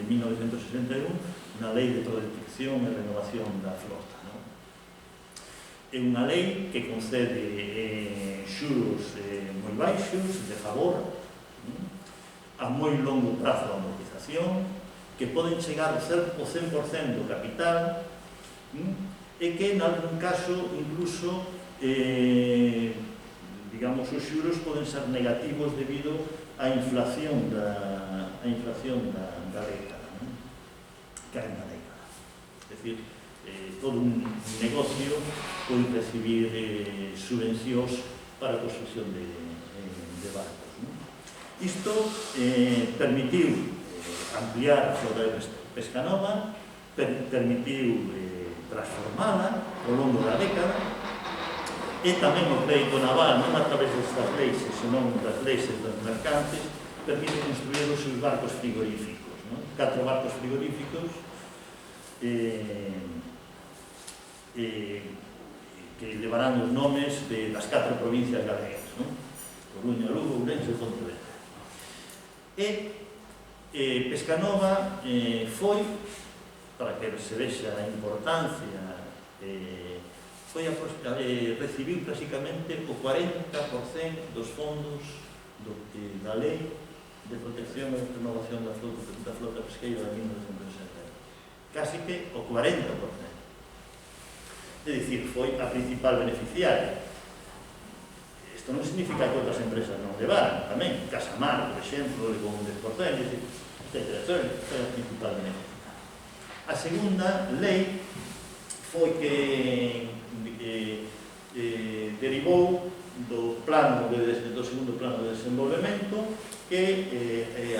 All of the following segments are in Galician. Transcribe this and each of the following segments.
1961 na Lei de Protección e Renovación da Flota. É unha lei que concede xuros moi baixos, de favor, a moi longo prazo de amortización, que poden chegar ao 100% do capital, e que, en algún caso, incluso, digamos, os xuros poden ser negativos debido á inflación da década, que hai na década. É dicir, todo un negocio pode recibir subvencións para a construcción de barcos. Isto permitiu ampliar a flota de pesca nova, permitiu transformala ao longo da década, e tamén o crédito naval, non a través destas leis, senón das leis dos mercantes, permite construir os seus barcos frigoríficos. 4 barcos frigoríficos que levarán os nomes das 4 provincias galegas, Coruña, Lugo, Ourense e Pontevedra. E Pescanova foi, para que se vexa a importancia, recibiu prácticamente o 40% dos fondos da Lei de Protección e Renovación da Flota Pesqueira de 1960. Casi que o 40%. É dicir, foi a principal beneficiaria. Isto non significa que outras empresas non levaran, tamén. Casamar, por exemplo, levou un 10%, etc. Foi a principal beneficiaria. A segunda lei foi que derivou do segundo plano de desenvolvemento, que é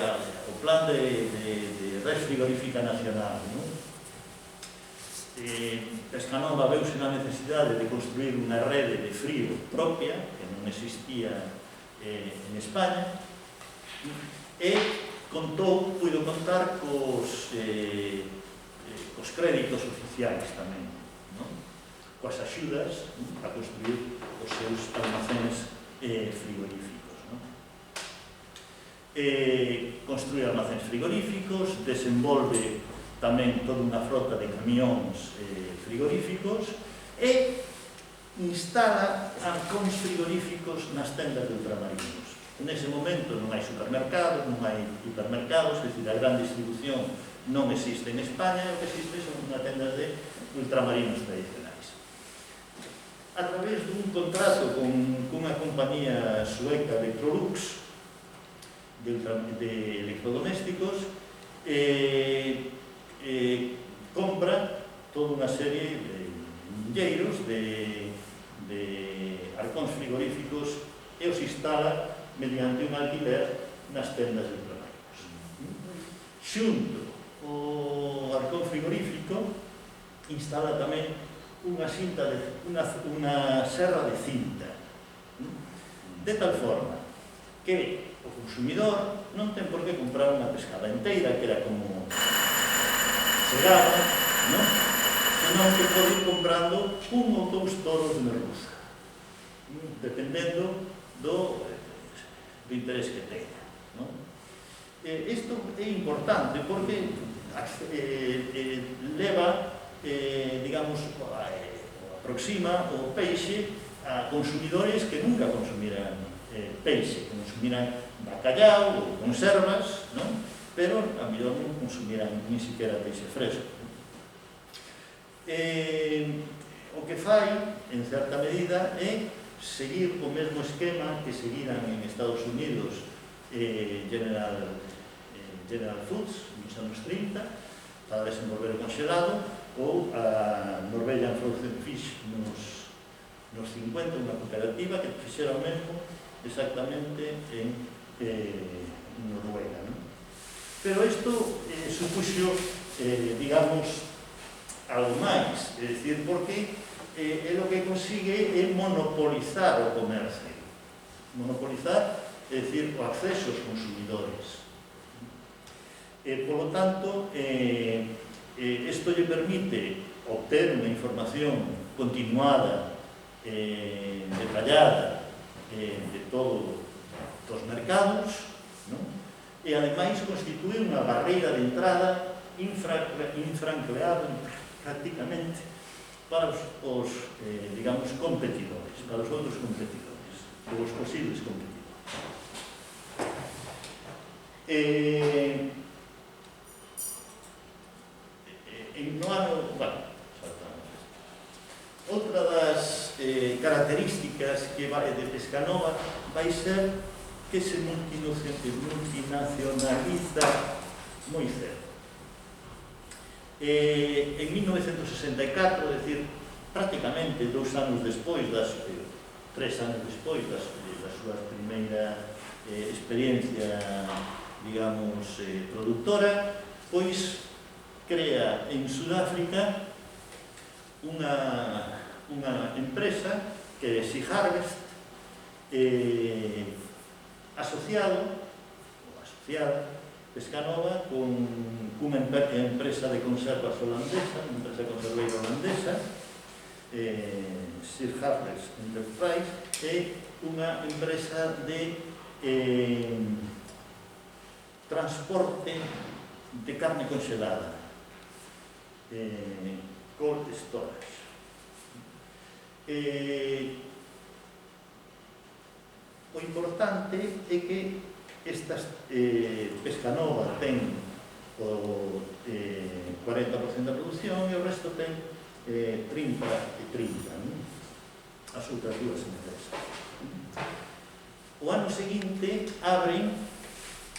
o plan de red frigorífica nacional. Pescanova veuse na necesidade de construir unha rede de frío propia, que non existía en España, e puido contar cos créditos oficiais tamén, coas axudas para construir os seus almacéns frigoríficos. Construir almacéns frigoríficos, desenvolve tamén toda unha frota de camións frigoríficos e instala arcóns frigoríficos nas tendas de ultramarinos. Nese momento non hai supermercados, non hai hipermercados, é dicir, a gran distribución non existe en España, o que existe son unha tendas de ultramarinos tradicionais. A través dun contrato con unha compañía sueca de Electrolux, de electrodomésticos, compra toda unha serie de milleiros de arcóns frigoríficos e os instala mediante un alquiler nas tendas de ultramarinos. Xunto o arcón frigorífico instala tamén unha serra de cinta, de tal forma que o consumidor non ten por que comprar unha pescada inteira, que era como chegaba, senón que pode ir comprando un ou dous toros de merluza, dependendo do interés que tenga. Isto é importante porque leva, digamos, aproxima o peixe a consumidores que nunca consumirán peixe, consumirán bacallau ou conservas, pero a mellor non consumirán ni siquiera peixe fresco. O que fai, en certa medida, é seguir o mesmo esquema que seguiran en Estados Unidos General Foods nos anos 30 para desenvolver o congelado, ou a Norwegian Frozen Fish nos 50, unha cooperativa que fixera o mesmo exactamente en Noruega. Pero isto supuxo, digamos, algo máis, é dicir, porque o que consigue é monopolizar o comercio. Monopolizar, é dicir, o acceso aos consumidores. Por lo tanto, isto lle permite obter unha información continuada, detallada de todos os mercados, e ademais constitúe unha barreira de entrada infranqueable prácticamente para os digamos, competidores, para os outros competidores, ou os posibles competidores. No ano, bueno, outra das características que vai de Pescanova vai ser que se multinacionaliza moi certo. En 1964, é dicir, prácticamente 2 anos despois, 3 anos despois da súa primeira experiencia, digamos, productora, pois crea en Sudáfrica unha empresa que é Sea Harvest, asociada Pescanova cunha empresa de conservas holandesa, unha empresa conserveira holandesa, Sea Harvest Enterprise, e unha empresa de transporte de carne congelada, cold storage. O importante é que Pescanova ten o 40% da produción e o resto ten 30 e 30, as outras dúas empresas. O ano seguinte abren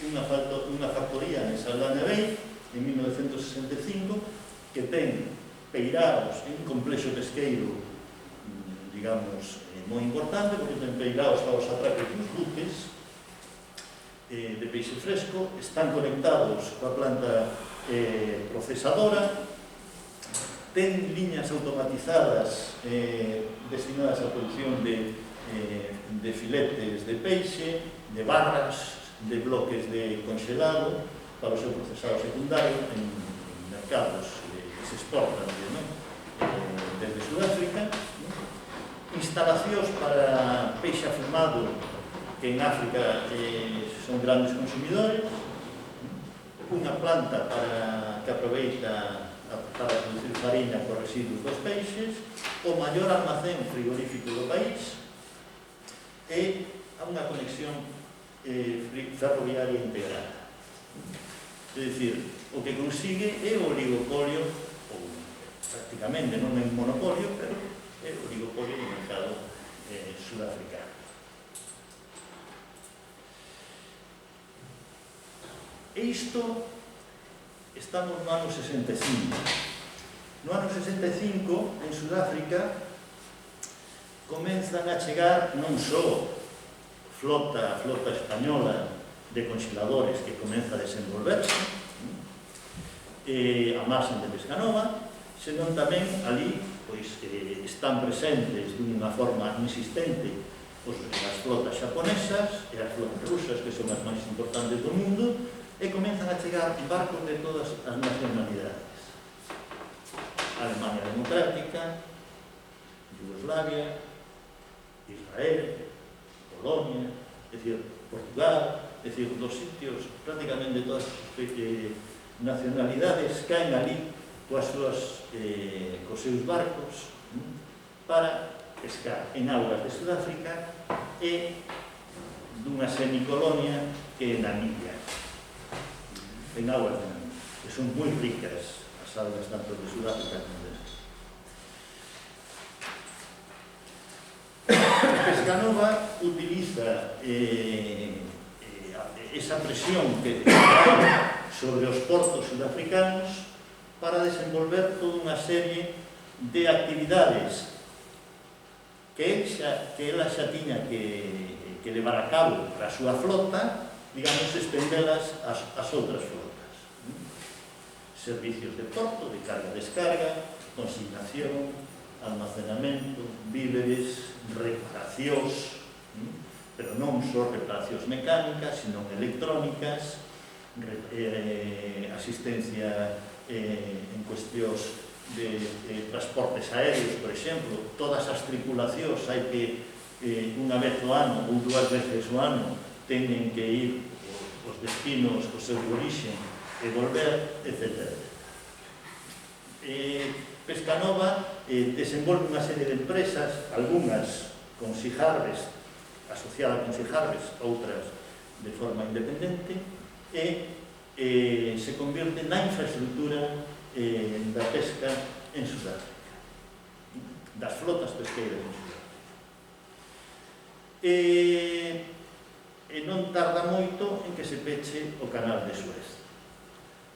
unha factoría en Saldanha Bay en 1965 que ten peiraos en un complexo pesqueiro, digamos, moi importante, porque ten peiraos para os atracos dos buques de peixe fresco, están conectados coa planta procesadora, ten liñas automatizadas destinadas á produción de filetes de peixe, de barras, de bloques de congelado para o seu procesado secundario en mercados que se exportan desde Sudáfrica, instalacións para peixe afumado que en África son grandes consumidores, unha planta que aproveita para producir farina por residuos dos peixes, o maior almacén frigorífico do país e unha conexión ferroviaria integrada. É dicir, o que consigue é o oligopolio, ou prácticamente non é un monopolio, pero é o oligopolio do mercado sudafricano. E isto, estamos no ano 65. No ano 65, en Sudáfrica, comenzan a chegar non só flota española de congeladores que comeza a desenvolverse a marxen de Pescanova, senón tamén ali están presentes dunha forma insistente as flotas xaponesas e as flotas rusas, que son as máis importantes do mundo, e comenzan a chegar barcos de todas as nacionalidades. Alemania Democrática, Yugoslavia, Israel, Polonia, é dicir, Portugal, é dicir, dos sitios, prácticamente todas as nacionalidades caen ali cos seus barcos para pescar en augas de Sudáfrica e dunha semicolonia que é Namibia, en augas de Namibia, que son moi ricas as augas tanto de Sudáfrica como de Pescanova utiliza esa presión que hai sobre os portos sudafricanos para desenvolver toda unha serie de actividades que ela xa tiña que levar a cabo para a súa flota, digamos, extendelas ás outras flotas. Servicios de porto, de carga-descarga, consignación, almacenamento, víveres, reparacións, pero non só reparacións mecánicas, sino electrónicas, asistencia en cuestións de transportes aéreos, por exemplo. Todas as tripulacións hai que unha vez ao ano ou 2 veces ao ano teñen que ir os destinos, o seu orixe e volver, etc. Pescanova desenvolve unha serie de empresas, algunhas con Sea Harvest, asociada con Sea Harvest, outras de forma independente, e se convierte na infraestructura da pesca en Sudáfrica, das flotas pesqueiras en Sudáfrica. E non tarda moito en que se peche o canal de Suez,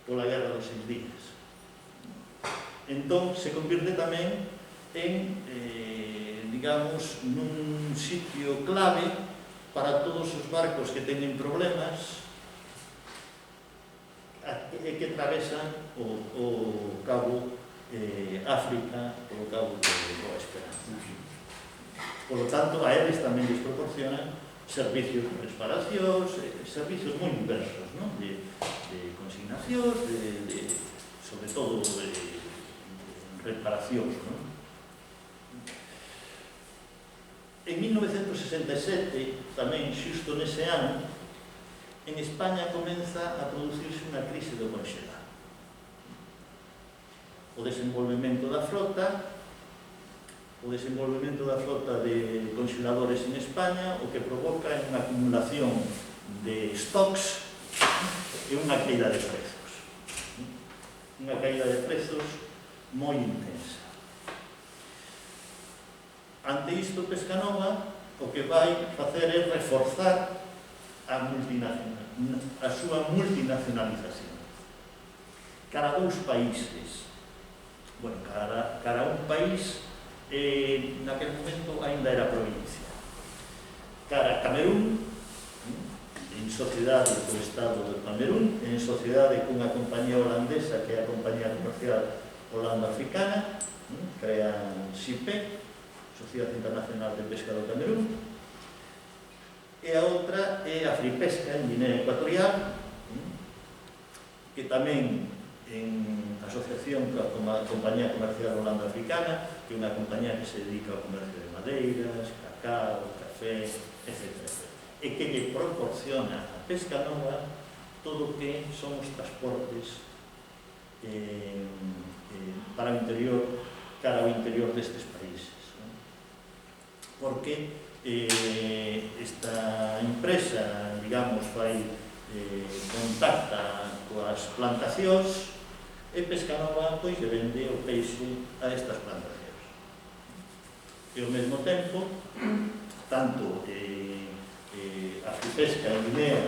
pola Guerra dos 6 días. Entón, se convirte tamén en, digamos, nun sitio clave para todos os barcos que teñen problemas e que atravesan o cabo África, o cabo de Boa Esperanza. Por lo tanto, a eles tamén les proporcionan servicios de reparacións, servicios moi diversos, ¿no? de consignacións, sobre todo de reparacións. ¿No? En 1967, tamén xusto nese ano, en España comeza a producirse unha crise do conxelado. O desenvolvemento da flota de congeladores en España, o que provoca é unha acumulación de stocks e unha caída de prezos. Unha caída de prezos moi intensa. Ante isto, Pescanova o que vai facer é reforzar a súa multinacionalización cara a dous países. Bueno, cara a un país naquele momento ainda era provincia. Cara a Camerún, en sociedade co Estado de Camerún, en sociedade cunha compañía holandesa que é a Compañía Comercial Holanda-Africana, crean SIPE, Sociedade Internacional de Pesca do Camerún, e a outra é Afripesca, en Guinea Ecuatorial, que tamén en asociación coa Compañía Comercial Holanda-Africana, que é unha compañía que se dedica ao comercio de madeiras, cacao, café, etc. E que lle proporciona a Pescanova todo o que son os transportes para o interior, cara ao interior destes países. Porque esta empresa, digamos, contacta coas plantacións e Pescanova pois lle vende o peixe a estas plantacións. E ao mesmo tempo, tanto Afripesca en Guinea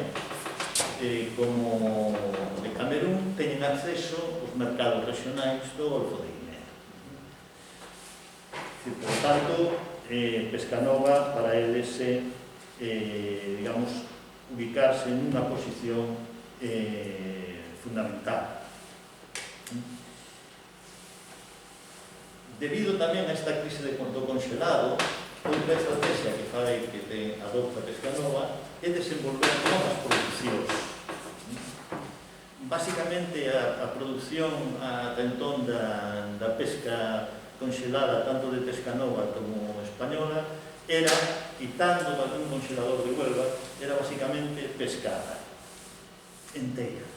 como de Camerún teñen acceso aos mercados regionais do Golfo de Guinea. Por tanto, Pescanova para eles digamos, ubicarse en unha posición fundamental. Debido tamén a esta crise do congelado, outra estrategia que adopta Pescanova é desenvolver novas producións. Básicamente, a produción ata entón da pesca congelada, tanto de Pescanova como española, era, quitando algún congelador de Huelva, era basicamente pescada enteira.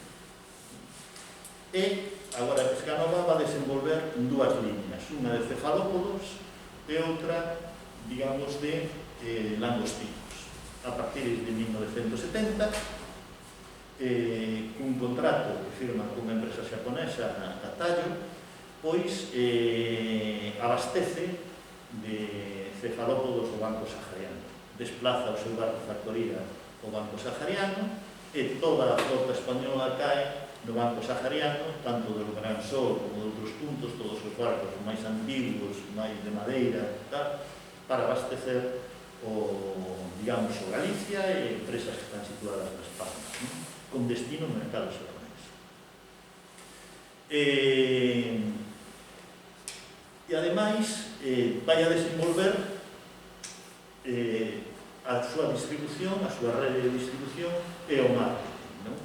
E agora Pescanova va a desenvolver dúas líneas, unha de cefalópodos e outra, digamos, de langostinos. A partir de 1970, cun contrato que firma cunha empresa xaponesa, a Tallo, pois abastece de cefalópodos o Banco Sahariano. Desplaza o seu barco factoría ao Banco Sahariano e toda a flota española cae no Banco Sahariano, tanto do Gran Sol como de outros puntos, todos os barcos máis antiguos, máis de madeira, tal, para abastecer digamos, o Galicia e empresas que están situadas nas Palmas, con destino no mercado xaponés. E ademais vai a desenvolver a súa distribución, a súa rede de distribución e o marketing, non?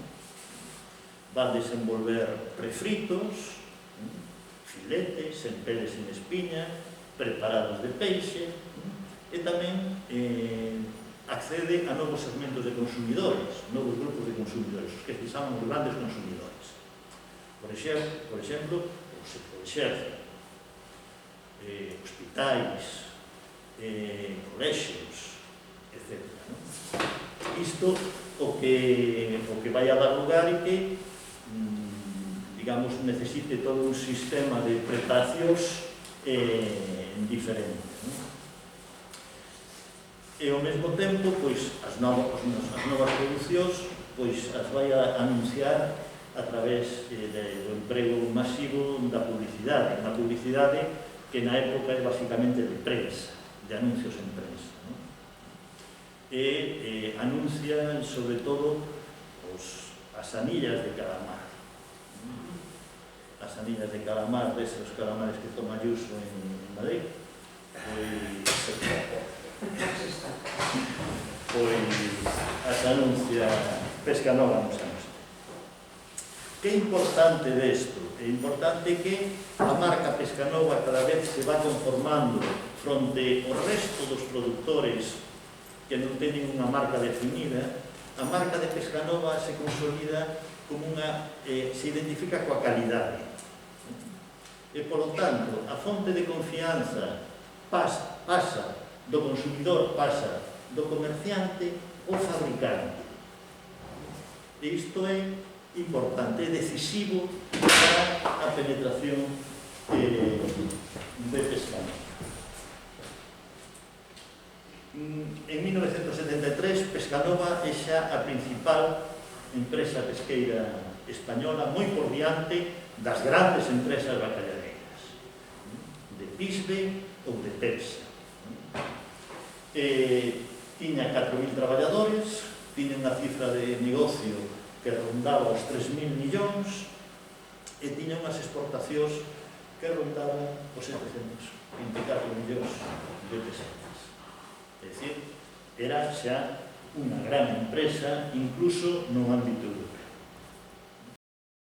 Va a desenvolver refritos, filetes, en peles en espiña, preparados de peixe, e tamén accede a novos segmentos de consumidores, novos grupos de consumidores, os que se chaman os grandes consumidores. Por exemplo, o sector exército, hospitais, colexios, etc. Isto o que vai a dar lugar é que, digamos, necesite todo un sistema de prestacións diferente. E ao mesmo tempo, pois, as novas producións as vai a anunciar a través do emprego masivo da publicidade, unha publicidade que na época é basicamente de prensa, de anuncios en prensa. E anuncian, sobre todo, as anillas de calamar. As anillas de calamar, deses calamares que toma Ayuso en Madrid, as anuncia Pescanova nos anos. Que é importante desto? É importante que a marca Pescanova cada vez se va conformando fronte ao resto dos produtores que non teñen unha marca definida. A marca de Pescanova se consolida como se identifica coa calidade. E, polo tanto, a fonte de confianza pasa do consumidor, pasa do comerciante ao fabricante. E isto é importante, é decisivo para a penetración de Pescanova. En 1973, Pescanova é xa a principal empresa pesqueira española, moi por diante das grandes empresas bacallareiras, de Pisbe ou de Cepsa. Tiña 4.000 traballadores, tiña unha cifra de negocio que rondaba os 3.000 millóns e tiña unhas exportacións que rondaban os 724 millóns de pesetas. É dicir, era xa unha gran empresa incluso no ámbito europeo.